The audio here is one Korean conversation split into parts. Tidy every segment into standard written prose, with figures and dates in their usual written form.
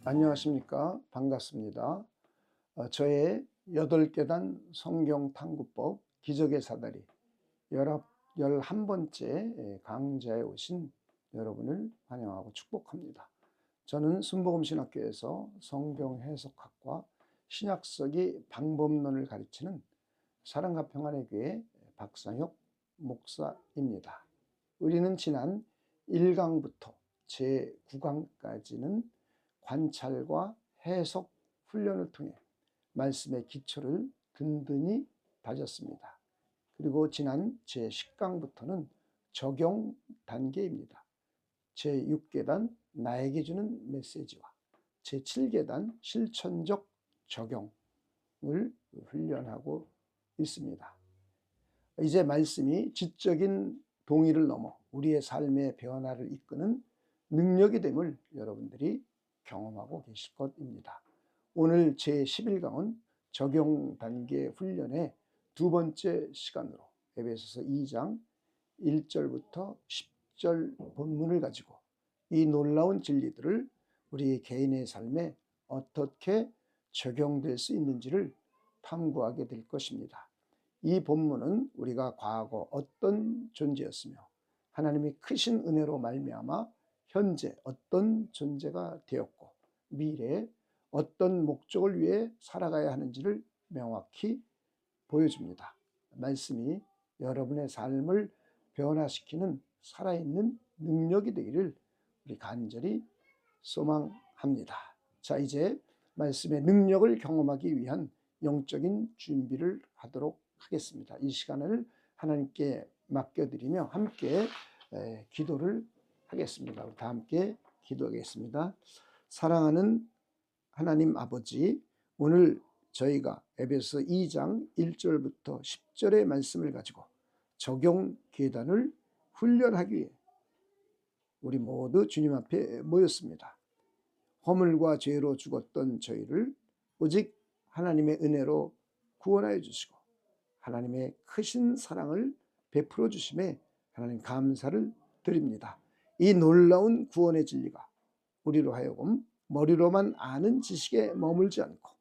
안녕하십니까. 반갑습니다. 저의 8계단 성경탐구법 기적의 사다리 11번째 강좌에 오신 여러분을 환영하고 축복합니다. 저는 순복음신학교에서 성경 해석학과 신약서기 방법론을 가르치는 사랑과 평안의 교회 박상혁 목사입니다. 우리는 지난 1강부터 제9강까지는 관찰과 해석 훈련을 통해 말씀의 기초를 든든히 다졌습니다. 그리고 지난 제10강부터는 적용 단계입니다. 제6계단 나에게 주는 메시지와 제7계단 실천적 적용을 훈련하고 있습니다. 이제 말씀이 지적인 동의를 넘어 우리의 삶의 변화를 이끄는 능력이 됨을 여러분들이 경험하고 계실 것입니다. 오늘 제11강은 적용 단계 훈련의 두 번째 시간으로 에베소서 2장 1절부터 10절 본문을 가지고 이 놀라운 진리들을 우리 개인의 삶에 어떻게 적용될 수 있는지를 탐구하게 될 것입니다. 이 본문은 우리가 과거 어떤 존재였으며 하나님이 크신 은혜로 말미암아 현재 어떤 존재가 되었고 미래에 어떤 목적을 위해 살아가야 하는지를 명확히 보여줍니다. 말씀이 여러분의 삶을 변화시키는 살아있는 능력이 되기를 우리 간절히 소망합니다. 자, 이제 말씀의 능력을 경험하기 위한 영적인 준비를 하도록 하겠습니다. 이 시간을 하나님께 맡겨드리며 함께 기도를 하겠습니다. 우리 다 함께 기도하겠습니다. 사랑하는 하나님 아버지, 오늘 저희가 에베소 2장 1절부터 10절의 말씀을 가지고 적용 계단을 훈련하기 위해 우리 모두 주님 앞에 모였습니다. 허물과 죄로 죽었던 저희를 오직 하나님의 은혜로 구원하여 주시고 하나님의 크신 사랑을 베풀어 주심에 하나님 감사를 드립니다. 이 놀라운 구원의 진리가 우리로 하여금 머리로만 아는 지식에 머물지 않고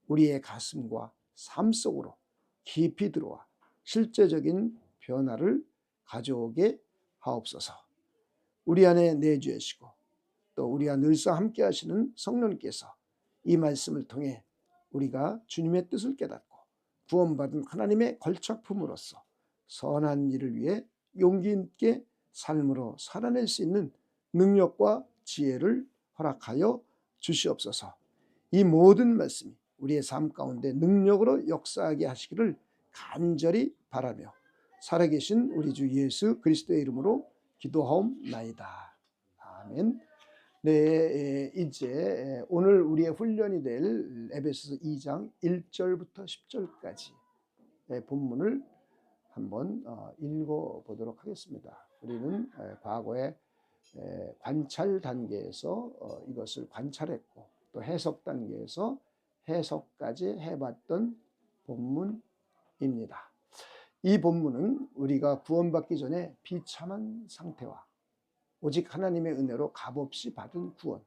우리의 가슴과 삶 속으로 깊이 들어와 실제적인 변화를 가져오게 하옵소서. 우리 안에 내주하시고 또 우리와 늘상 함께 하시는 성령께서 이 말씀을 통해 우리가 주님의 뜻을 깨닫고 구원받은 하나님의 걸작품으로서 선한 일을 위해 용기 있게 삶으로 살아낼 수 있는 능력과 지혜를 허락하여 주시옵소서. 이 모든 말씀이 우리의 삶 가운데 능력으로 역사하게 하시기를 간절히 바라며 살아계신 우리 주 예수 그리스도의 이름으로 기도하옵나이다. 아멘. 네, 이제 오늘 우리의 훈련이 될 에베소서 2장 1절부터 10절까지 본문을 한번 읽어보도록 하겠습니다. 우리는 과거에 관찰 단계에서 이것을 관찰했고 또 해석 단계에서 해석까지 해봤던 본문입니다. 이 본문은 우리가 구원받기 전에 비참한 상태와 오직 하나님의 은혜로 값없이 받은 구원,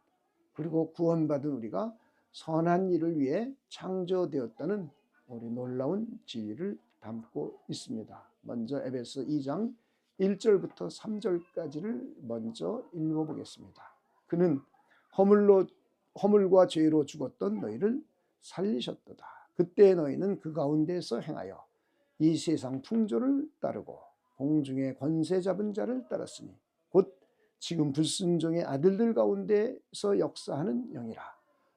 그리고 구원받은 우리가 선한 일을 위해 창조되었다는 우리 놀라운 진리를 담고 있습니다. 먼저 에베소 2장 1절부터 3절까지를 먼저 읽어보겠습니다. 그는 허물과 죄로 죽었던 너희를 살리셨도다. 그때 너희는 그 가운데서 행하여 이 세상 풍조를 따르고 공중의 권세 잡은 자를 따랐으니 곧 지금 불순종의 아들들 가운데서 역사하는 영이라.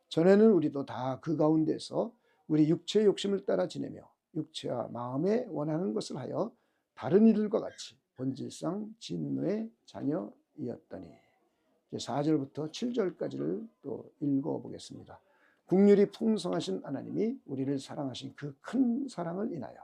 전에는 우리도 다 그 가운데서 우리 육체의 욕심을 따라 지내며 육체와 마음에 원하는 것을 하여 다른 이들과 같이 본질상 진노의 자녀이었더니. 이제 4절부터 7절까지를 또 읽어보겠습니다. 국률이 풍성하신 하나님이 우리를 사랑하신 그 큰 사랑을 인하여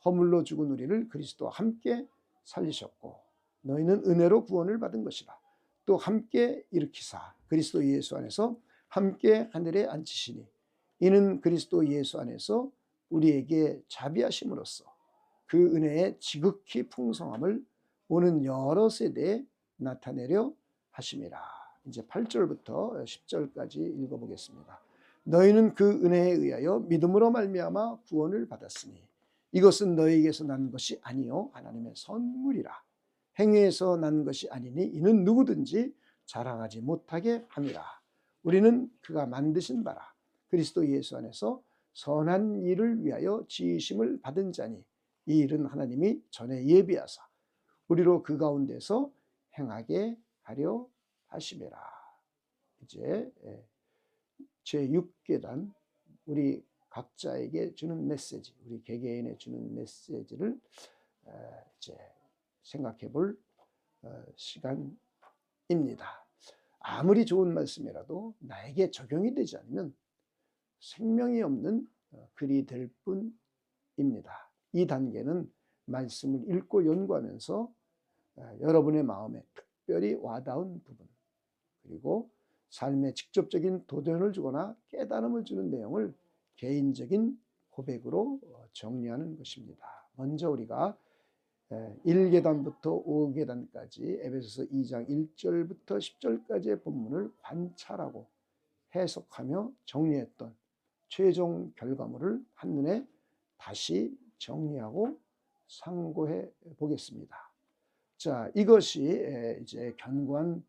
허물로 죽은 우리를 그리스도와 함께 살리셨고 너희는 은혜로 구원을 받은 것이라. 또 함께 일으키사 그리스도 예수 안에서 함께 하늘에 앉히시니 이는 그리스도 예수 안에서 우리에게 자비하심으로써 그 은혜의 지극히 풍성함을 오는 여러 세대에 나타내려 하심이라. 이제 8절부터 10절까지 읽어보겠습니다. 너희는 그 은혜에 의하여 믿음으로 말미암아 구원을 받았으니 이것은 너희에게서 난 것이 아니요 하나님의 선물이라. 행위에서 난 것이 아니니 이는 누구든지 자랑하지 못하게 함이라. 우리는 그가 만드신 바라 그리스도 예수 안에서 선한 일을 위하여 지으심을 받은 자니 이 일은 하나님이 전에 예비하사 우리로 그 가운데서 행하게 하려 하심이라. 이제 제6계단 우리 각자에게 주는 메시지, 우리 개개인에 주는 메시지를 이제 생각해 볼 시간입니다. 아무리 좋은 말씀이라도 나에게 적용이 되지 않으면 생명이 없는 글이 될 뿐입니다. 이 단계는 말씀을 읽고 연구하면서 여러분의 마음에 특별히 와닿은 부분, 그리고 삶에 직접적인 도전을 주거나 깨달음을 주는 내용을 개인적인 고백으로 정리하는 것입니다. 먼저 우리가 1계단부터 5계단까지 에베소서 2장 1절부터 10절까지의 본문을 관찰하고 해석하며 정리했던 최종 결과물을 한눈에 다시 정리하고 상고해 보겠습니다. 자, 이것이 이제 견고한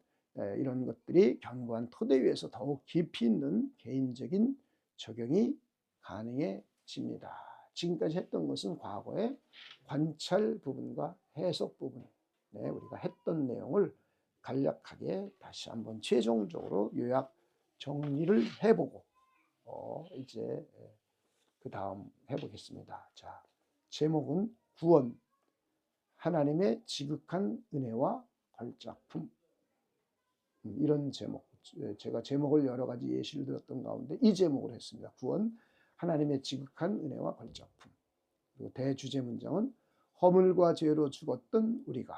이런 것들이 견고한 토대 위에서 더욱 깊이 있는 개인적인 적용이 가능해집니다. 지금까지 했던 것은 과거의 관찰 부분과 해석 부분, 우리가 했던 내용을 간략하게 다시 한번 최종적으로 요약 정리를 해보고 이제 그 다음 해보겠습니다. 자, 제목은 구원, 하나님의 지극한 은혜와 걸작품. 이런 제목, 제가 제목을 여러 가지 예시를 들었던 가운데 이 제목을 했습니다. 구원, 하나님의 지극한 은혜와 걸작품. 그리고 대주제 문장은 허물과 죄로 죽었던 우리가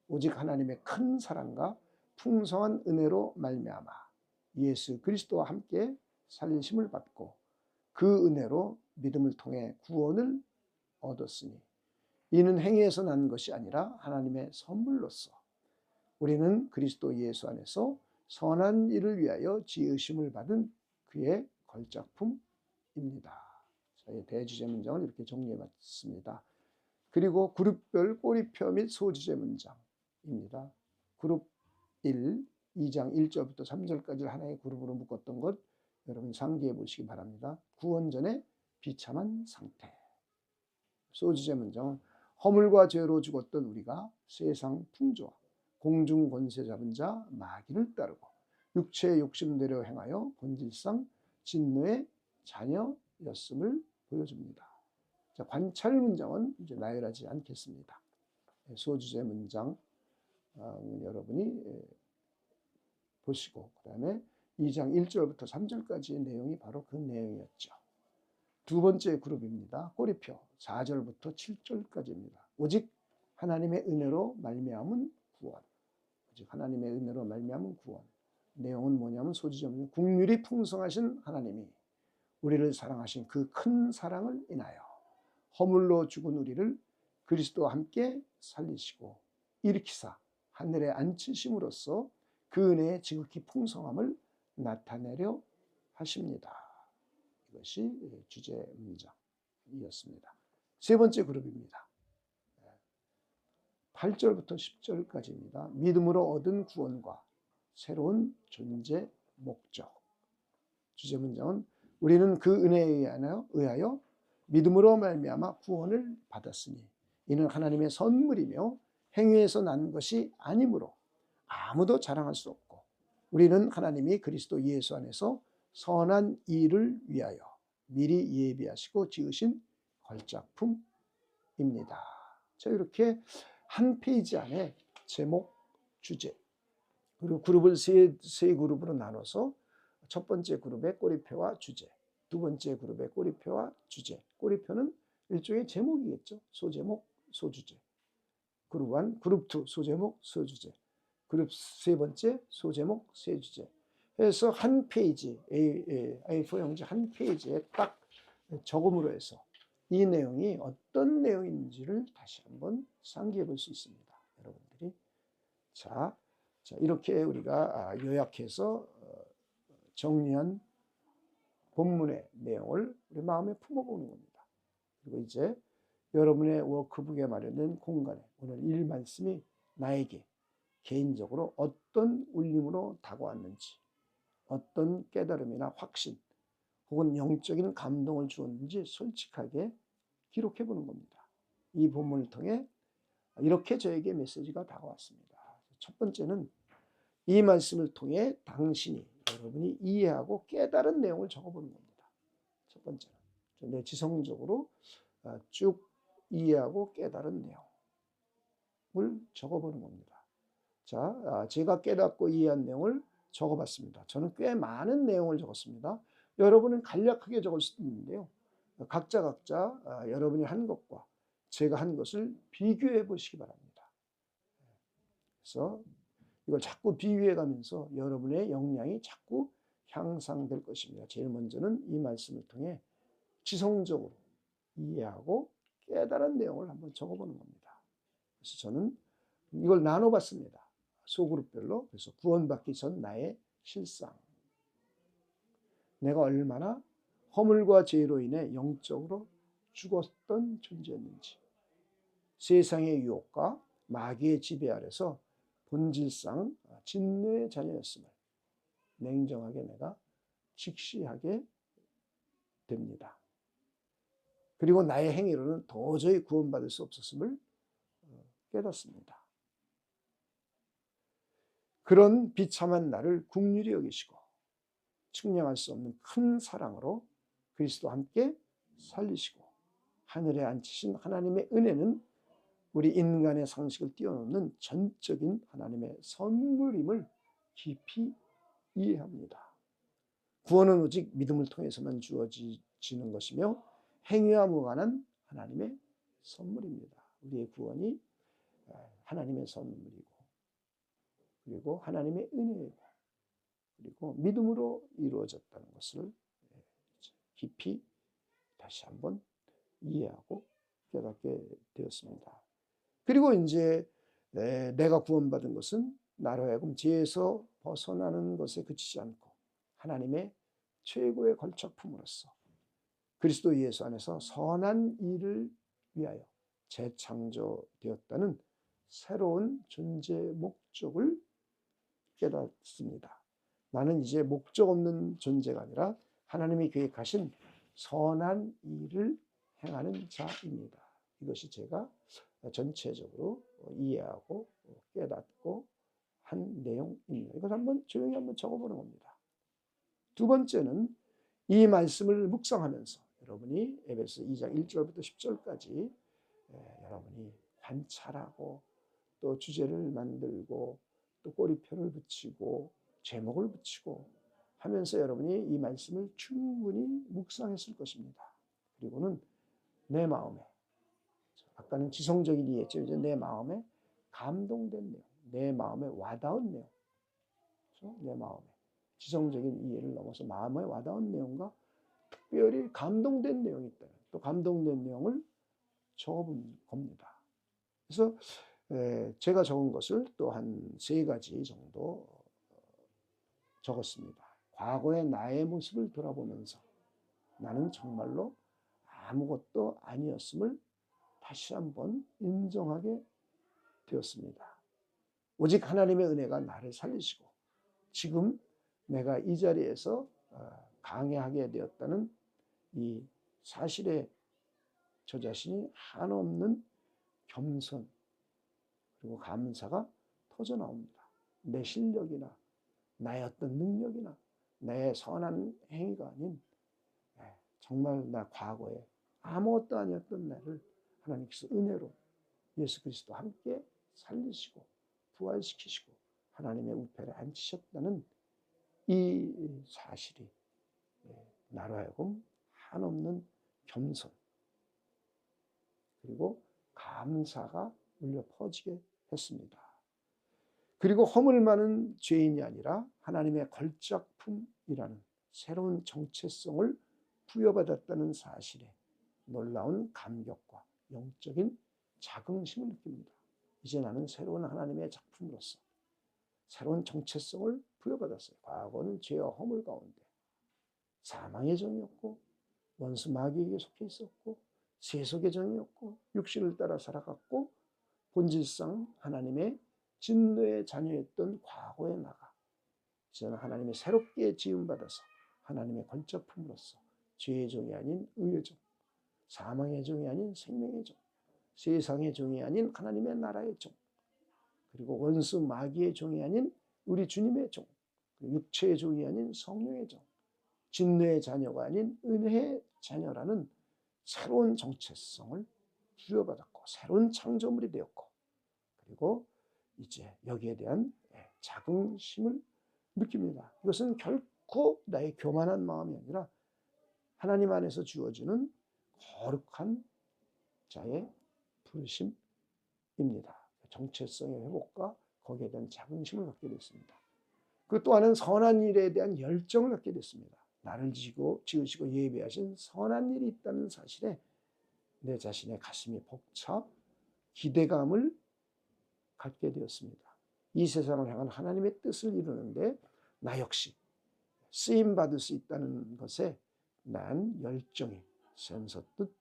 오직 하나님의 큰 사랑과 풍성한 은혜로 말미암아 예수 그리스도와 함께 살리심을 받고 그 은혜로 믿음을 통해 구원을 얻었으니 이는 행위에서 난 것이 아니라 하나님의 선물로서 우리는 그리스도 예수 안에서 선한 일을 위하여 지으심을 받은 그의 걸작품입니다. 저희 대주제 문장을 이렇게 정리해 봤습니다. 그리고 그룹별 꼬리표 및 소주제 문장입니다. 그룹 1, 2장 1절부터 3절까지 하나의 그룹으로 묶었던 것 여러분 상기해 보시기 바랍니다. 구원 전의 비참한 상태. 소주제 문장은 허물과 죄로 죽었던 우리가 세상 풍조와 공중 권세 잡은 자 마귀를 따르고 육체의 욕심대로 행하여 본질상 진노의 자녀였음을 보여줍니다. 자, 관찰 문장은 이제 나열하지 않겠습니다. 소주제 문장 여러분이 보시고 그 다음에 2장 1절부터 3절까지의 내용이 바로 그 내용이었죠. 두 번째 그룹입니다. 꼬리표 4절부터 7절까지입니다. 오직 하나님의 은혜로 말미암은 구원. 오직 하나님의 은혜로 말미암은 구원. 내용은 뭐냐면 소지점은 국률이 풍성하신 하나님이 우리를 사랑하신 그 큰 사랑을 인하여 허물로 죽은 우리를 그리스도와 함께 살리시고 일으키사 하늘에 앉히심으로써 그 은혜의 지극히 풍성함을 나타내려 하십니다. 이것이 주제 문장이었습니다. 세 번째 그룹입니다. 8절부터 10절까지입니다. 믿음으로 얻은 구원과 새로운 존재 목적. 주제 문장은 우리는 그 은혜에 의하여 믿음으로 말미암아 구원을 받았으니 이는 하나님의 선물이며 행위에서 난 것이 아니므로 아무도 자랑할 수 없고 우리는 하나님이 그리스도 예수 안에서 선한 일을 위하여 미리 예비하시고 지으신 걸작품입니다. 자, 이렇게 한 페이지 안에 제목, 주제, 그리고 그룹을 세 그룹으로 나눠서 첫 번째 그룹의 꼬리표와 주제, 두 번째 그룹의 꼬리표와 주제. 꼬리표는 일종의 제목이겠죠. 소제목, 소주제. 그룹 1, 그룹 2, 소제목, 소주제. 그룹 세 번째, 소제목, 세주제. 해서 한 페이지, A4 용지 한 페이지에 딱 적음으로 해서 이 내용이 어떤 내용인지를 다시 한번 상기해 볼 수 있습니다. 자, 이렇게 우리가 요약해서 정리한 본문의 내용을 우리 마음에 품어보는 겁니다. 그리고 이제 여러분의 워크북에 마련된 공간에 오늘 일 말씀이 나에게 개인적으로 어떤 울림으로 다가왔는지, 어떤 깨달음이나 확신 혹은 영적인 감동을 주었는지 솔직하게 기록해 보는 겁니다. 이 본문을 통해 이렇게 저에게 메시지가 다가왔습니다. 첫 번째는 이 말씀을 통해 당신이, 여러분이 이해하고 깨달은 내용을 적어보는 겁니다. 첫 번째는 내 지성적으로 쭉 이해하고 깨달은 내용을 적어보는 겁니다. 자, 제가 깨닫고 이해한 내용을 적어봤습니다. 저는 꽤 많은 내용을 적었습니다. 여러분은 간략하게 적을 수도 있는데요. 각자 여러분이 한 것과 제가 한 것을 비교해 보시기 바랍니다. 그래서 이걸 자꾸 비교해 가면서 여러분의 역량이 자꾸 향상될 것입니다. 제일 먼저는 이 말씀을 통해 지성적으로 이해하고 깨달은 내용을 한번 적어보는 겁니다. 그래서 저는 이걸 나눠봤습니다. 소그룹별로. 그래서 구원받기 전 나의 실상, 내가 얼마나 허물과 죄로 인해 영적으로 죽었던 존재였는지, 세상의 유혹과 마귀의 지배 아래서 본질상 진노의 자녀였음을 냉정하게 내가 직시하게 됩니다. 그리고 나의 행위로는 도저히 구원받을 수 없었음을 깨닫습니다. 그런 비참한 나를 긍휼히 여기시고 측량할 수 없는 큰 사랑으로 그리스도와 함께 살리시고 하늘에 앉히신 하나님의 은혜는 우리 인간의 상식을 뛰어넘는 전적인 하나님의 선물임을 깊이 이해합니다. 구원은 오직 믿음을 통해서만 주어지는 것이며 행위와 무관한 하나님의 선물입니다. 우리의 구원이 하나님의 선물이고, 그리고 하나님의 은혜이고, 그리고 믿음으로 이루어졌다는 것을 깊이 다시 한번 이해하고 깨닫게 되었습니다. 그리고 이제 내가 구원받은 것은 나로 하여금 죄에서 벗어나는 것에 그치지 않고 하나님의 최고의 걸작품으로서 그리스도 예수 안에서 선한 일을 위하여 재창조되었다는 새로운 존재 목적을 깨닫습니다. 나는 이제 목적 없는 존재가 아니라 하나님이 계획하신 선한 일을 행하는 자입니다. 이것이 제가 전체적으로 이해하고 깨닫고 한 내용입니다. 이걸 한번 조용히 한번 적어보는 겁니다. 두 번째는 이 말씀을 묵상하면서 여러분이 에베소 2장 1절부터 10절까지 여러분이 관찰하고 또 주제를 만들고 또 꼬리표를 붙이고 제목을 붙이고 하면서 여러분이 이 말씀을 충분히 묵상했을 것입니다. 그리고는 내 마음에, 아까는 지성적인 이해였죠. 이제 내 마음에 감동된 내용, 내 마음에 와닿은 내용, 그렇죠? 내 마음에 지성적인 이해를 넘어서 마음에 와닿은 내용과 특별히 감동된 내용이 있다. 또 감동된 내용을 적어본 겁니다. 그래서 제가 적은 것을 또 한 3가지 정도 적었습니다. 과거의 나의 모습을 돌아보면서 나는 정말로 아무것도 아니었음을 다시 한번 인정하게 되었습니다. 오직 하나님의 은혜가 나를 살리시고 지금 내가 이 자리에서 강해하게 되었다는 이 사실에 저 자신이 한없는 겸손 그리고 감사가 터져 나옵니다. 내 실력이나 나의 어떤 능력이나 내 선한 행위가 아닌 정말 나 과거에 아무것도 아니었던 나를 하나님께서 은혜로 예수 그리스도와 함께 살리시고 부활시키시고 하나님의 우편에 앉히셨다는 이 사실이 나로 하여금 한없는 겸손 그리고 감사가 울려 퍼지게 했습니다. 그리고 허물 많은 죄인이 아니라 하나님의 걸작품이라는 새로운 정체성을 부여받았다는 사실에 놀라운 감격과 영적인 자긍심을 느낍니다. 이제 나는 새로운 하나님의 작품으로서 새로운 정체성을 부여받았어요. 과거는 죄와 허물 가운데 사망의 정이었고 원수 마귀에게 속해 있었고 세속의 정이었고 육신을 따라 살아갔고 본질상 하나님의 진노의 자녀였던 과거에 나가 이제는 하나님의 새롭게 지음받아서 하나님의 걸작품으로서 죄의 종이 아닌 의의 종, 사망의 종이 아닌 생명의 종, 세상의 종이 아닌 하나님의 나라의 종, 그리고 원수 마귀의 종이 아닌 우리 주님의 종, 육체의 종이 아닌 성령의 종, 진노의 자녀가 아닌 은혜의 자녀라는 새로운 정체성을 부여받았고 새로운 창조물이 되었고 그리고 이제 여기에 대한 자긍심을 느낍니다. 이것은 결코 나의 교만한 마음이 아니라 하나님 안에서 주어지는 거룩한 자의 부르심입니다. 정체성의 회복과 거기에 대한 자긍심을 갖게 됐습니다. 그 또한은 선한 일에 대한 열정을 갖게 됐습니다. 나를 지으시고 예비하신 선한 일이 있다는 사실에 내 자신의 가슴이 벅차 기대감을 갖게 되었습니다. 이 세상을 향한 하나님의 뜻을 이루는데 나 역시 쓰임받을 수 있다는 것에 난 열정이 샘솟듯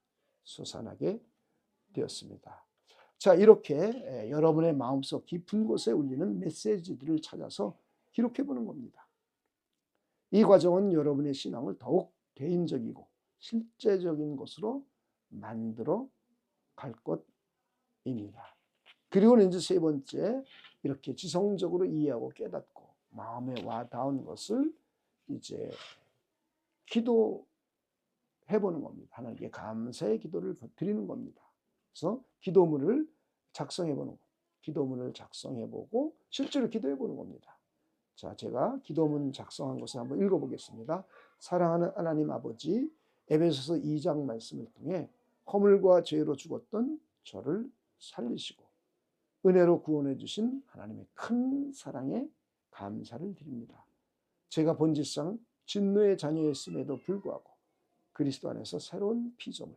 솟아나게 되었습니다. 자, 이렇게 여러분의 마음속 깊은 곳에 울리는 메시지들을 찾아서 기록해 보는 겁니다. 이 과정은 여러분의 신앙을 더욱 개인적이고 실제적인 것으로 만들어 갈 것입니다. 그리고는 이제 세 번째, 이렇게 지성적으로 이해하고 깨닫고 마음에 와 닿은 것을 이제 기도해 보는 겁니다. 하나님께 감사의 기도를 드리는 겁니다. 그래서 기도문을 작성해 보는 거, 기도문을 작성해 보고 실제로 기도해 보는 겁니다. 자, 제가 기도문 작성한 것을 한번 읽어보겠습니다. 사랑하는 하나님 아버지, 에베소서 2장 말씀을 통해 허물과 죄로 죽었던 저를 살리시고 은혜로 구원해 주신 하나님의 큰 사랑에 감사를 드립니다. 제가 본질상 진노의 자녀였음에도 불구하고 그리스도 안에서 새로운 피조물,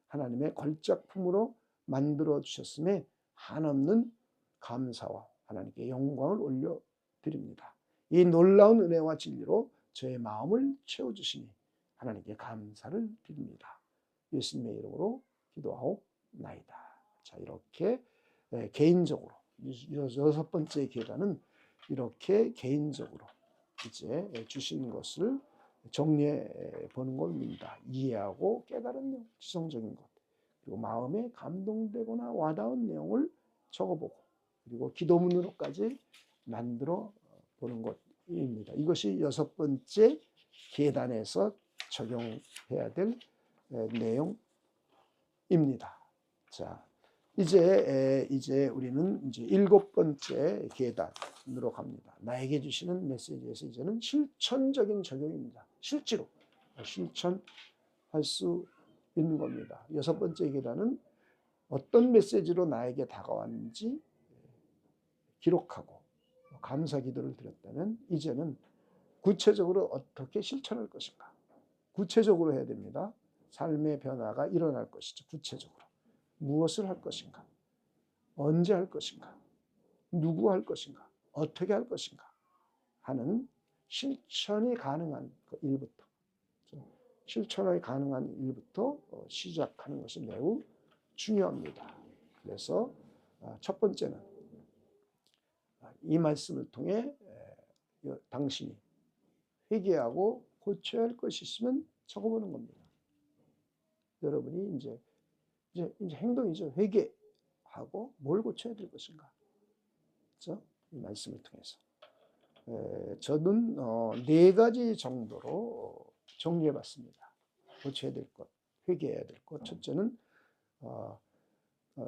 하나님의 걸작품으로 만들어 주셨음에 한없는 감사와 하나님께 영광을 올려드립니다. 이 놀라운 은혜와 진리로 저의 마음을 채워주시니 하나님께 감사를 드립니다. 예수님의 이름으로 기도하옵나이다. 자, 이렇게 개인적으로 여섯 번째 계단은 이렇게 개인적으로 이제 주신 것을 정리해 보는 겁니다. 이해하고 깨달은 내용, 지성적인 것, 그리고 마음에 감동되거나 와닿은 내용을 적어보고 그리고 기도문으로까지 만들어 보는 것입니다. 이것이 여섯 번째 계단에서 적용해야 될 내용입니다. 자, 이제 우리는 이제 일곱 번째 계단으로 갑니다. 나에게 주시는 메시지에서 이제는 실천적인 적용입니다. 실제로 실천할 수 있는 겁니다. 여섯 번째 계단은 어떤 메시지로 나에게 다가왔는지 기록하고 감사 기도를 드렸다면 이제는 구체적으로 어떻게 실천할 것인가. 구체적으로 해야 됩니다. 삶의 변화가 일어날 것이죠. 구체적으로. 무엇을 할 것인가? 언제 할 것인가? 누구 할 것인가? 어떻게 할 것인가? 하는 실천이 가능한 일부터 실천이 가능한 일부터 시작하는 것이 매우 중요합니다. 그래서 첫 번째는 이 말씀을 통해 당신이 회개하고 고쳐야 할 것이 있으면 적어보는 겁니다. 여러분이 이제 행동이죠. 회개하고 뭘 고쳐야 될 것인가. 그렇죠? 이 말씀을 통해서. 저는 네 가지 정도로 정리해 봤습니다. 고쳐야 될 것, 회개해야 될 것. 첫째는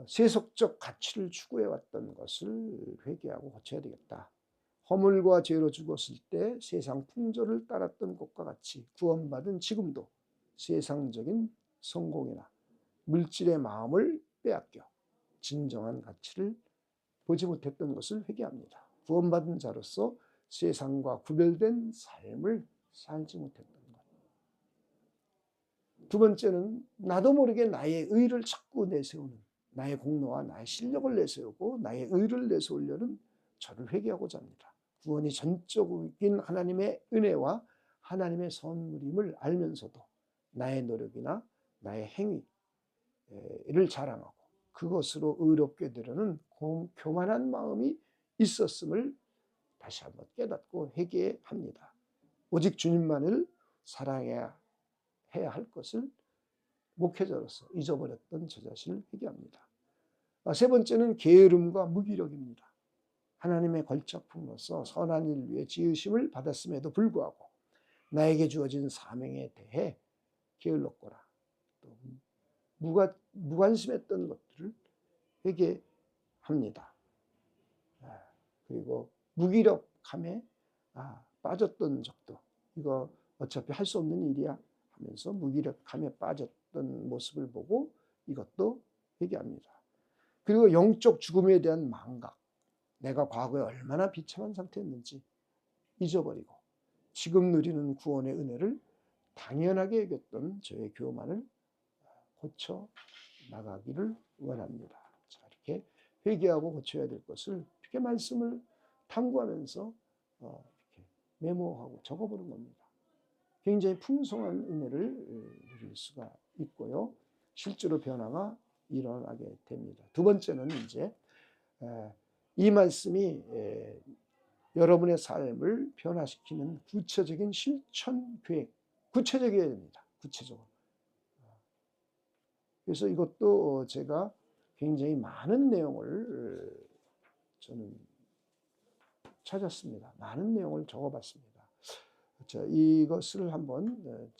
세속적 가치를 추구해 왔던 것을 회개하고 고쳐야 되겠다. 허물과 죄로 죽었을 때 세상 풍조를 따랐던 것과 같이 구원받은 지금도 세상적인 성공이나 물질의 마음을 빼앗겨 진정한 가치를 보지 못했던 것을 회개합니다. 구원받은 자로서 세상과 구별된 삶을 살지 못했던 것. 두 번째는 나도 모르게 나의 의를 자꾸 내세우는, 나의 공로와 나의 실력을 내세우고 나의 의를 내세우려는 저를 회개하고자 합니다. 구원이 전적인 하나님의 은혜와 하나님의 선물임을 알면서도 나의 노력이나 나의 행위를 자랑하고 그것으로 의롭게 되려는 교만한 마음이 있었음을 다시 한번 깨닫고 회개합니다. 오직 주님만을 사랑해야 할 것을 목회자로서 잊어버렸던 저 자신을 회개합니다. 세 번째는 게으름과 무기력입니다. 하나님의 걸작품으로서 선한 일 위해 지으심을 받았음에도 불구하고 나에게 주어진 사명에 대해 게을렀거나 또 무관심했던 것들을 회개합니다. 그리고 무기력함에 빠졌던 적도, 이거 어차피 할 수 없는 일이야 하면서 무기력함에 빠졌던 모습을 보고 이것도 회개합니다. 그리고 영적 죽음에 대한 망각, 내가 과거에 얼마나 비참한 상태였는지 잊어버리고 지금 누리는 구원의 은혜를 당연하게 여겼던 저의 교만을 고쳐 나가기를 원합니다. 자, 이렇게 회개하고 고쳐야 될 것을 이렇게 말씀을 탐구하면서 이렇게 메모하고 적어보는 겁니다. 굉장히 풍성한 은혜를 누릴 수가 있고요. 실제로 변화가 일어나게 됩니다. 두 번째는 이제 이 말씀이 여러분의 삶을 변화시키는 구체적인 실천 계획, 구체적이어야 됩니다. 구체적으로. 그래서 이것도 제가 굉장히 많은 내용을 저는 찾았습니다. 많은 내용을 적어봤습니다. 자, 이것을 한번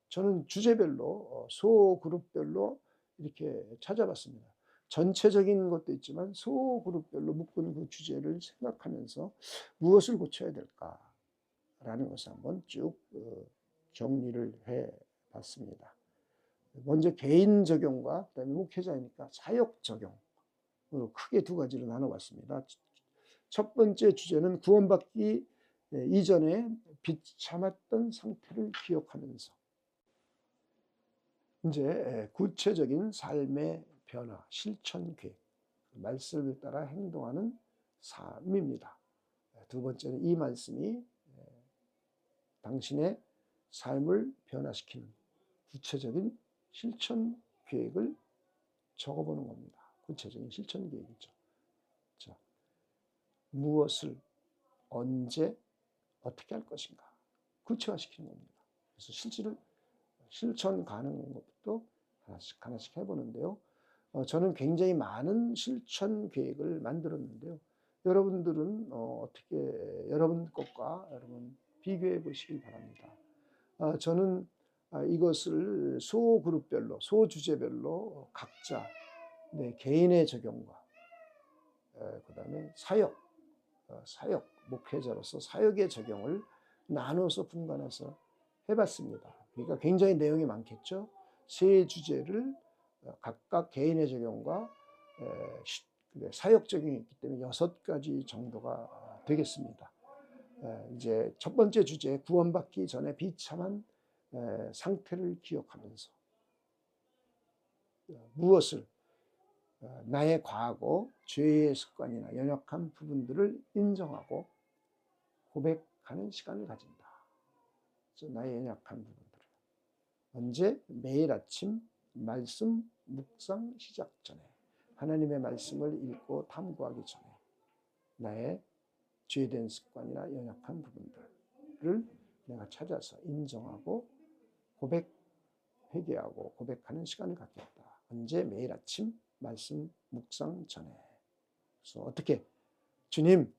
저는 주제별로 소그룹별로 이렇게 찾아봤습니다. 전체적인 것도 있지만 소그룹별로 묶은 그 주제를 생각하면서 무엇을 고쳐야 될까라는 것을 한번 쭉 정리를 해봤습니다. 먼저 개인 적용과 그다음에 목회자이니까 사역 적용으로 크게 두 가지로 나눠봤습니다. 첫 번째 주제는 구원받기 이전에 비참했던 상태를 기억하면서 이제 구체적인 삶의 변화, 실천 계획, 말씀을 따라 행동하는 삶입니다. 두 번째는 이 말씀이 당신의 삶을 변화시키는 구체적인 실천 계획을 적어보는 겁니다. 구체적인 실천 계획이죠. 자, 무엇을 언제 어떻게 할 것인가 구체화시키는 겁니다. 그래서 실천 가능한 것부터 하나씩 해보는데요. 저는 굉장히 많은 실천 계획을 만들었는데요. 여러분들은 어떻게 여러분 것과 여러분 비교해 보시길 바랍니다. 저는 이것을 소그룹별로, 소주제별로 각자 개인의 적용과 그다음에 사역, 목회자로서 사역의 적용을 나눠서 분간해서 해봤습니다. 그러니까 굉장히 내용이 많겠죠. 세 주제를 각각 개인의 적용과 사역 적용이 있기 때문에 6가지 정도가 되겠습니다. 이제 첫 번째 주제, 구원받기 전에 비참한 상태를 기억하면서 무엇을 나의 과거, 죄의 습관이나 연약한 부분들을 인정하고 고백하는 시간을 가진다. 그래서 나의 연약한 부분들을 언제? 매일 아침 말씀 묵상 시작 전에, 하나님의 말씀을 읽고 탐구하기 전에 나의 죄된 습관이나 연약한 부분들을 내가 찾아서 인정하고 회개하고 고백하는 시간을 갖겠다. 언제? 매일 아침 말씀 묵상 전에. 그래서 어떻게? 주님,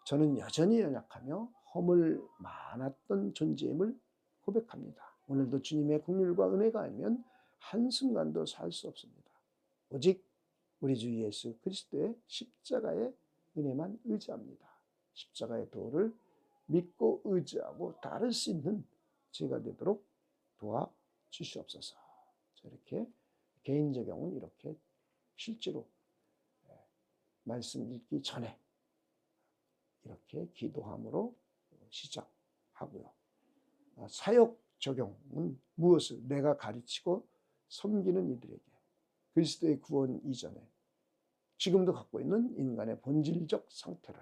저는 여전히 연약하며 허물 많았던 존재임을 고백합니다. 오늘도 주님의 긍휼과 은혜가 아니면 한순간도 살 수 없습니다. 오직 우리 주 예수 그리스도의 십자가의 은혜만 의지합니다. 십자가의 도를 믿고 의지하고 따를 수 있는 제가 되도록 도와주시옵소서. 이렇게 개인 적용은 이렇게 실제로 말씀 읽기 전에 이렇게 기도함으로 시작하고요. 사역 적용은 무엇을? 내가 가르치고 섬기는 이들에게 그리스도의 구원 이전에 지금도 갖고 있는 인간의 본질적 상태를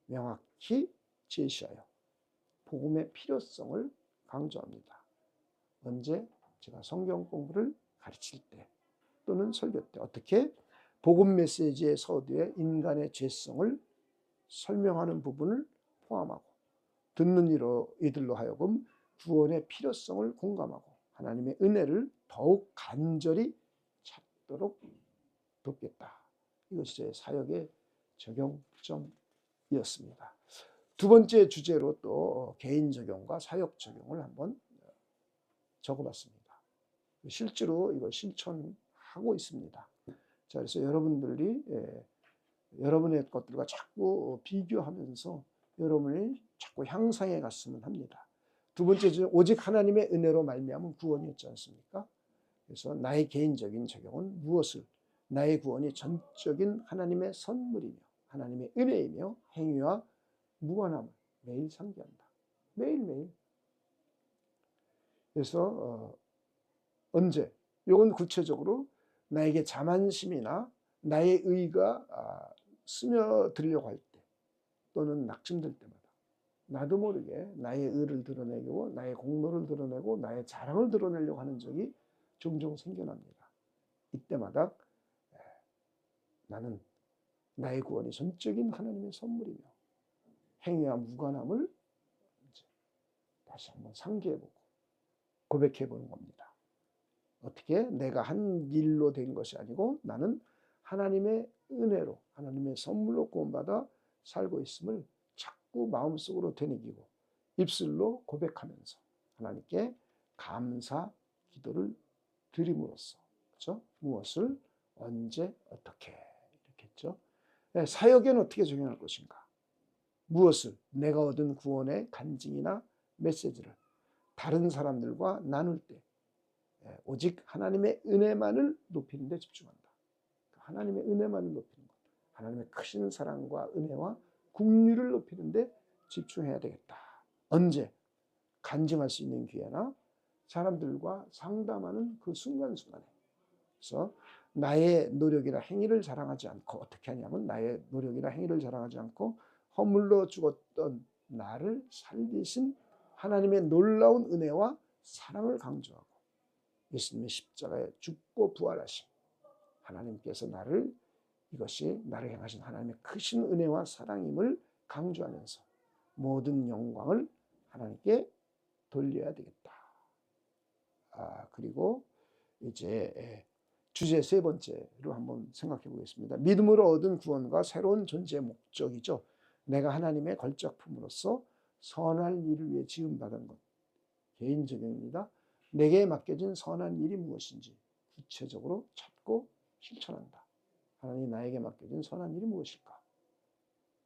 명확히 제시하여 복음의 필요성을 강조합니다. 언제? 제가 성경 공부를 가르칠 때 또는 설교 때 어떻게 복음 메시지의 서두에 인간의 죄성을 설명하는 부분을 포함하고 듣는 이들로 하여금 구원의 필요성을 공감하고 하나님의 은혜를 더욱 간절히 찾도록 돕겠다. 이것이 제 사역의 적용점이었습니다. 두 번째 주제로 또 개인 적용과 사역 적용을 한번 적어봤습니다. 실제로 이걸 실천하고 있습니다. 자, 그래서 여러분들이 여러분의 것들과 자꾸 비교하면서 여러분이 자꾸 향상해 갔으면 합니다. 두 번째 주제, 오직 하나님의 은혜로 말미암은 구원이었지 않습니까? 그래서 나의 개인적인 적용은 무엇을? 나의 구원이 전적인 하나님의 선물이며 하나님의 은혜이며 행위와 무관함을 매일 상기한다. 매일매일. 그래서 언제? 이건 구체적으로 나에게 자만심이나 나의 의가 스며들려고 할 때 또는 낙심될 때마다 나도 모르게 나의 의를 드러내고 나의 공로를 드러내고 나의 자랑을 드러내려고 하는 적이 종종 생겨납니다. 이때마다 나는 나의 구원이 전적인 하나님의 선물이며 행위와 무관함을 다시 한번 상기해보고 고백해보는 겁니다. 어떻게? 내가 한 일로 된 것이 아니고 나는 하나님의 은혜로 하나님의 선물로 구원받아 살고 있음을 자꾸 마음속으로 되새기고 입술로 고백하면서 하나님께 감사 기도를 드림으로써 그렇죠? 무엇을 언제 어떻게 이렇게 했죠. 사역에는 어떻게 적용할 것인가? 무엇을 내가 얻은 구원의 간증이나 메시지를 다른 사람들과 나눌 때 오직 하나님의 은혜만을 높이는 데 집중한다. 하나님의 은혜만을 높이는 것. 하나님의 크신 사랑과 은혜와 긍휼을 높이는 데 집중해야 되겠다. 언제? 간증할 수 있는 기회나 사람들과 상담하는 그 순간순간에. 그래서 나의 노력이나 행위를 자랑하지 않고 어떻게 하냐면 나의 노력이나 행위를 자랑하지 않고 허물로 죽었던 나를 살리신 하나님의 놀라운 은혜와 사랑을 강조하고 예수님의 십자가에 죽고 부활하신 하나님께서 이것이 나를 향하신 하나님의 크신 은혜와 사랑임을 강조하면서 모든 영광을 하나님께 돌려야 되겠다. 그리고 이제 주제 세 번째로 한번 생각해 보겠습니다. 믿음으로 얻은 구원과 새로운 존재의 목적이죠. 내가 하나님의 걸작품으로서 선할 일을 위해 지음받은 것. 개인적입니다. 내게 맡겨진 선한 일이 무엇인지 구체적으로 찾고 실천한다. 하나님이 나에게 맡겨진 선한 일이 무엇일까?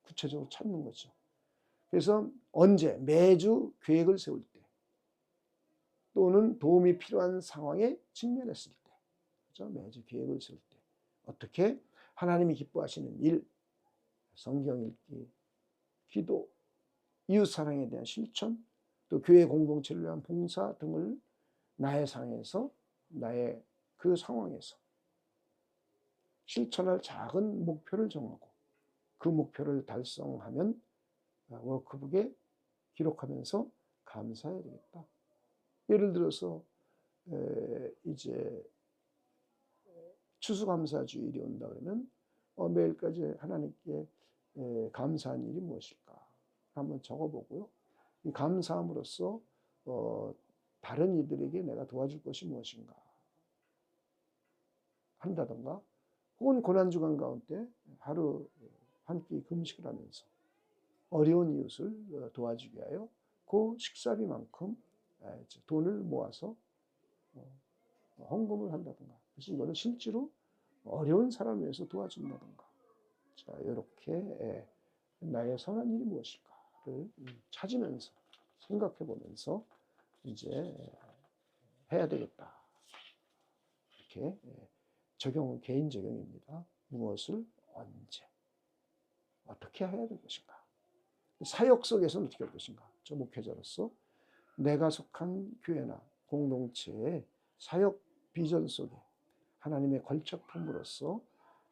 구체적으로 찾는 거죠. 그래서 언제? 매주 계획을 세울 때 또는 도움이 필요한 상황에 직면했을 때 그렇죠? 매주 계획을 세울 때 어떻게? 하나님이 기뻐하시는 일, 성경 읽기, 기도, 이웃사랑에 대한 실천, 또 교회 공동체를 위한 봉사 등을 나의 상에서 나의 그 상황에서 실천할 작은 목표를 정하고 그 목표를 달성하면 워크북에 기록하면서 감사해야 되겠다. 예를 들어서 이제 추수감사주일이 온다 그러면 매일까지 하나님께 감사한 일이 무엇일까 한번 적어보고요. 이 감사함으로써 다른 이들에게 내가 도와줄 것이 무엇인가 한다던가 혹은 고난주간 가운데 하루 한 끼 금식을 하면서 어려운 이웃을 도와주기 위하여 그 식사비만큼 돈을 모아서 헌금을 한다던가 그래서 이거는 실제로 어려운 사람을 위해서 도와준다던가 자 이렇게 나의 선한 일이 무엇일까를 찾으면서 생각해 보면서 이제 해야 되겠다. 이렇게 적용은 개인 적용입니다. 무엇을 언제 어떻게 해야 될 것인가. 사역 속에서는 어떻게 할 것인가. 저 목회자로서 내가 속한 교회나 공동체의 사역 비전 속에 하나님의 걸작품으로서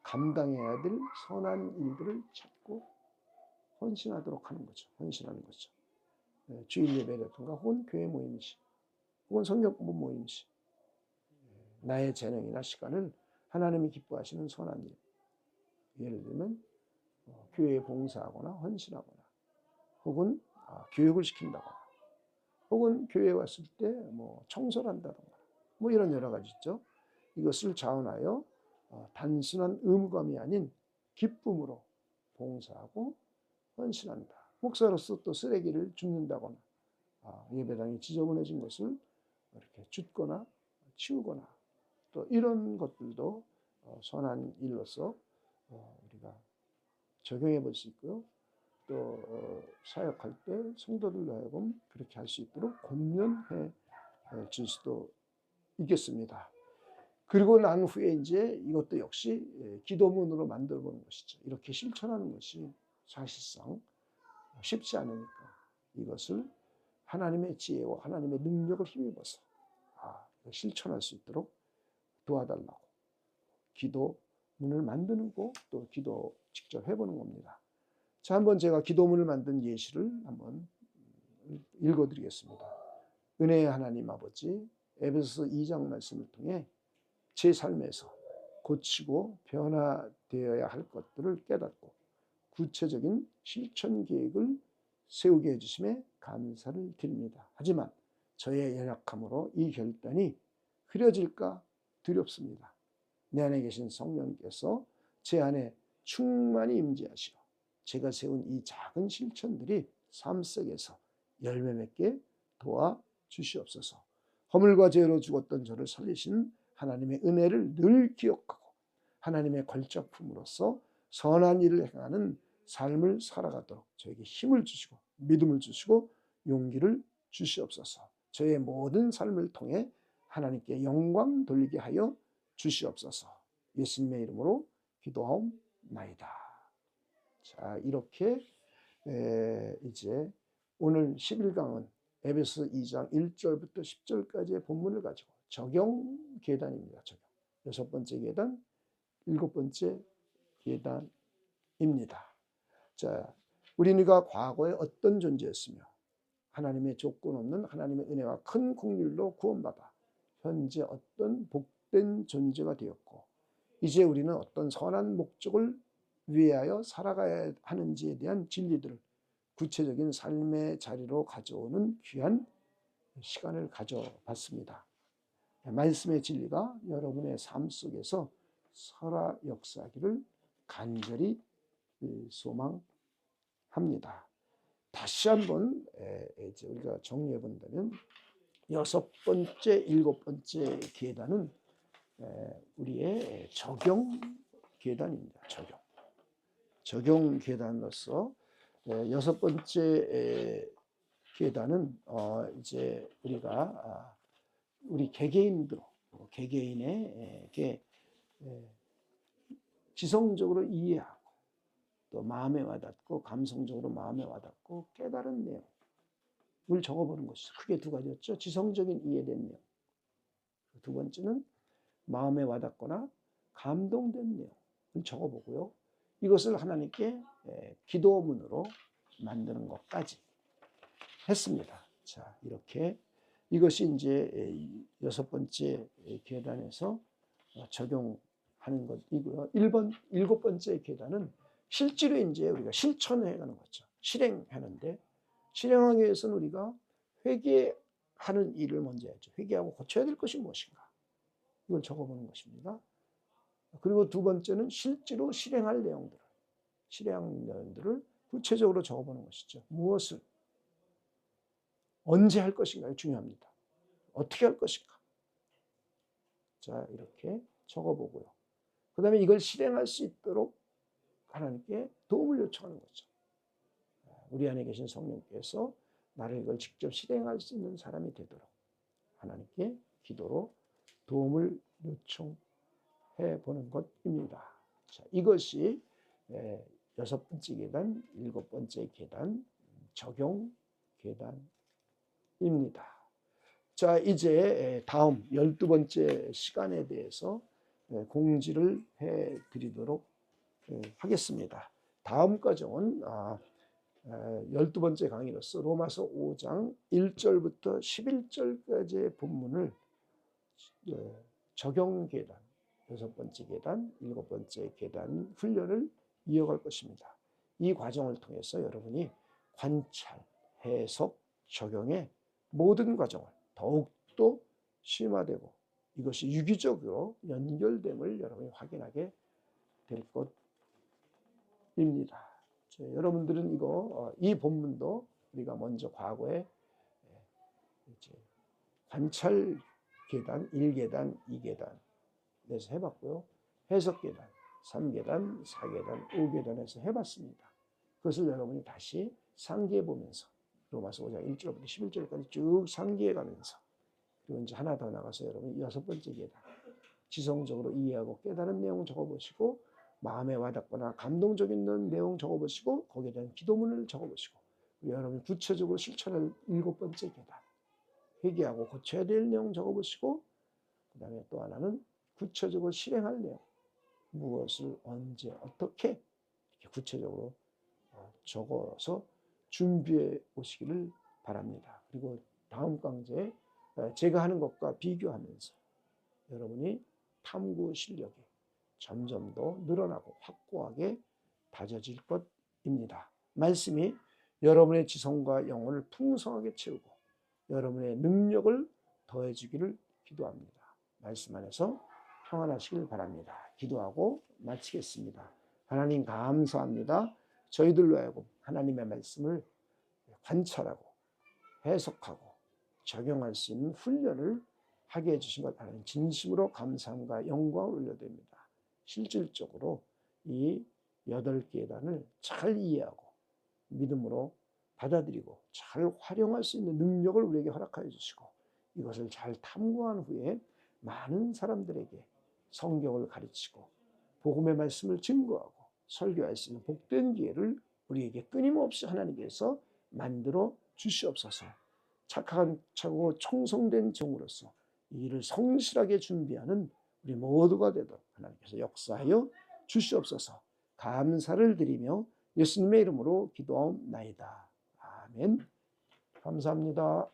감당해야 될 선한 일들을 찾고 헌신하도록 하는 거죠. 헌신하는 거죠. 주일 예배라든가 혹은 교회 모임이시 혹은 성경 공부 모임이시 나의 재능이나 시간을 하나님이 기뻐하시는 선한 일, 예를 들면 교회에 봉사하거나 헌신하거나 혹은 교육을 시킨다거나 혹은 교회에 왔을 때 청소를 한다던가 이런 여러 가지 있죠. 이것을 자원하여 단순한 의무감이 아닌 기쁨으로 봉사하고 헌신한다. 목사로서 또 쓰레기를 줍는다거나 예배당이 지저분해진 것을 이렇게 줍거나 치우거나 또 이런 것들도 선한 일로서 우리가 적용해 볼 수 있고요. 또 사역할 때 성도들로 하여금 그렇게 할 수 있도록 권면해 줄 수도 있겠습니다. 그리고 난 후에 이제 이것도 역시 기도문으로 만들어 보는 것이죠. 이렇게 실천하는 것이 사실상 쉽지 않으니까 이것을 하나님의 지혜와 하나님의 능력을 힘입어서 실천할 수 있도록 도와달라고 기도문을 만드는 거 또 기도 직접 해보는 겁니다. 자, 한번 제가 기도문을 만든 예시를 한번 읽어드리겠습니다. 은혜의 하나님 아버지, 에베소서 2장 말씀을 통해 제 삶에서 고치고 변화되어야 할 것들을 깨닫고 구체적인 실천 계획을 세우게 해주심에 감사를 드립니다. 하지만 저의 연약함으로 이 결단이 흐려질까 두렵습니다. 내 안에 계신 성령께서 제 안에 충만히 임재하시어 제가 세운 이 작은 실천들이 삶 속에서 열매 맺게 도와주시옵소서. 허물과 죄로 죽었던 저를 살리신 하나님의 은혜를 늘 기억하고 하나님의 걸작품으로서 선한 일을 행하는 삶을 살아가도록 저에게 힘을 주시고 믿음을 주시고 용기를 주시옵소서. 저의 모든 삶을 통해 하나님께 영광 돌리게 하여 주시옵소서. 예수님의 이름으로 기도하옵나이다. 자, 이렇게 이제 오늘 11강은 에베소 2장 1절부터 10절까지의 본문을 가지고 적용 계단입니다. 적용. 6번째 계단, 7번째 계단입니다. 자, 우리가 과거에 어떤 존재였으며 하나님의 조건 없는 하나님의 은혜와 큰 긍휼로 구원받아 현재 어떤 복된 존재가 되었고 이제 우리는 어떤 선한 목적을 위하여 살아가야 하는지에 대한 진리들을 구체적인 삶의 자리로 가져오는 귀한 시간을 가져봤습니다. 말씀의 진리가 여러분의 삶 속에서 살아 역사하기를 간절히 소망합니다. 다시 한번 우리가 정리해 본다면 6번째, 7번째 계단은 우리의 적용 계단입니다. 적용 계단으로서 6번째 계단은 이제 우리가 우리 개개인에게 지성적으로 이해하고 또 마음에 와닿고 감성적으로 마음에 와닿고 깨달은 내용을 적어보는 것이죠. 크게 두 가지였죠. 지성적인 이해된 내용. 두 번째는 마음에 와닿거나 감동된 내용을 적어보고요. 이것을 하나님께 기도문으로 만드는 것까지 했습니다. 자, 이렇게 이것이 이제 6번째 계단에서 적용하는 것이고요. 7번째 계단은 실제로 이제 우리가 실천해 가는 거죠. 실행하는데 실행하기 위해서는 우리가 회개하는 일을 먼저 해야죠. 회개하고 고쳐야 될 것이 무엇인가? 이걸 적어보는 것입니다. 그리고 두 번째는 실제로 실행할 내용들을 구체적으로 적어보는 것이죠. 무엇을 언제 할 것인가가 중요합니다. 어떻게 할 것인가? 자, 이렇게 적어보고요. 그 다음에 이걸 실행할 수 있도록 하나님께 도움을 요청하는 거죠. 우리 안에 계신 성령께서 나를 이걸 직접 실행할 수 있는 사람이 되도록 하나님께 기도로 도움을 요청해 보는 것입니다. 자, 이것이 6번째 계단, 7번째 계단, 적용 계단입니다. 자, 이제 다음 12번째 시간에 대해서 공지를 해 드리도록 하겠습니다. 다음 과정은 12번째 강의로서 로마서 5장 1절부터 11절까지의 본문을 적용 계단, 6번째 계단, 7번째 계단 훈련을 이어갈 것입니다. 이 과정을 통해서 여러분이 관찰, 해석, 적용의 모든 과정을 더욱더 심화되고 이것이 유기적으로 연결됨을 여러분이 확인하게 될 것입니다. 여러분들은 이 본문도 우리가 먼저 과거에 이제 관찰 계단, 1계단, 2계단에서 해봤고요. 해석 계단, 3계단, 4계단, 5계단에서 해봤습니다. 그것을 여러분이 다시 상기해 보면서 로마서 5장 1절부터 11절까지 쭉 상기해 가면서 그리고 이제 하나 더 나가서 여러분이 6번째 계단, 지성적으로 이해하고 깨달은 내용 적어보시고 마음에 와닿거나 감동적인 내용 적어보시고 거기에 대한 기도문을 적어보시고 여러분이 구체적으로 실천할 7번째 계단, 회개하고 고쳐야 될 내용 적어보시고 그 다음에 또 하나는 구체적으로 실행할 내용, 무엇을 언제 어떻게 이렇게 구체적으로 적어서 준비해 오시기를 바랍니다. 그리고 다음 강좌에 제가 하는 것과 비교하면서 여러분이 탐구 실력이 점점 더 늘어나고 확고하게 다져질 것입니다. 말씀이 여러분의 지성과 영혼을 풍성하게 채우고 여러분의 능력을 더해 주기를 기도합니다. 말씀 안에서 평안하시길 바랍니다. 기도하고 마치겠습니다. 하나님 감사합니다. 저희들로 하여금 하나님의 말씀을 관찰하고 해석하고 적용할 수 있는 훈련을 하게 해주신 것 하나님 진심으로 감사함과 영광을 올려드립니다. 실질적으로 이 8계단을 잘 이해하고 믿음으로 받아들이고 잘 활용할 수 있는 능력을 우리에게 허락하여 주시고 이것을 잘 탐구한 후에 많은 사람들에게 성경을 가르치고 복음의 말씀을 증거하고 설교할 수 있는 복된 기회를 우리에게 끊임없이 하나님께서 만들어 주시옵소서. 착하고 청성된 종으로서 이 일을 성실하게 준비하는 우리 모두가 되도록 하나님께서 역사하여 주시옵소서. 감사를 드리며 예수님의 이름으로 기도하옵나이다. 아멘. 감사합니다.